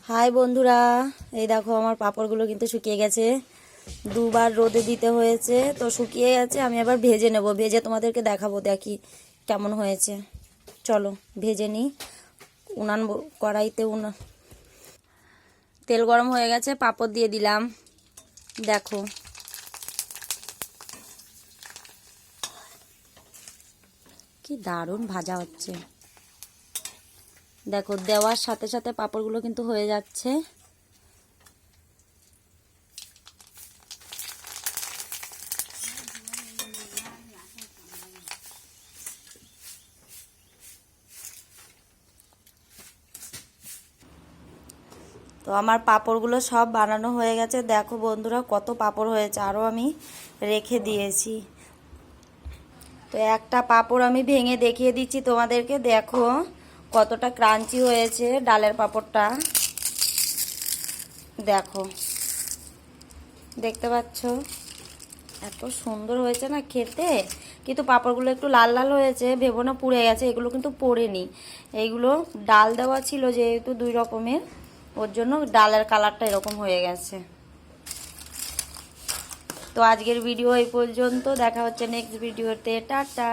High বন্ধুরা, এই দেখো আমার পাঁপড়গুলো কিন্তু শুকিয়ে গেছে। দুবার রোদে দিতে হয়েছে, তো শুকিয়ে গেছে। আমি আবার ভেজে নেব, ভেজে তোমাদেরকে দেখাবো দেখি কেমন হয়েছে। চলো ভেজে নিই। কড়াইতে তেল গরম হয়ে গেছে, পাঁপড় দিয়ে দিলাম। দেখো কি দারুণ ভাজা হচ্ছে। দেখো দেওয়ার সাথে সাথে পাঁপড়গুলো কিন্তু হয়ে যাচ্ছে। তো আমার পাঁপড়গুলো সব বানানো হয়ে গেছে। দেখো বন্ধুরা কত পাঁপড় হয়েছে, আরও আমি রেখে দিয়েছি। তো একটা পাঁপড় আমি ভেঙে দেখিয়ে দিচ্ছি তোমাদেরকে। দেখো কতটা ক্রাঞ্চি হয়েছে ডালের পাঁপড়টা। দেখো, দেখতে পাচ্ছ এত সুন্দর হয়েছে না খেতে। কিন্তু পাঁপড়গুলো একটু লাল লাল হয়েছে, ভেবো না পুড়ে গেছে। এগুলো কিন্তু পোড়েনি, এইগুলো ডাল দেওয়া ছিল যেহেতু দুই রকমের, ওর জন্য ডালের কালারটা এরকম হয়ে গেছে। তো আজকের ভিডিও এই পর্যন্ত, দেখা হচ্ছে নেক্সট ভিডিওতে। টাটা।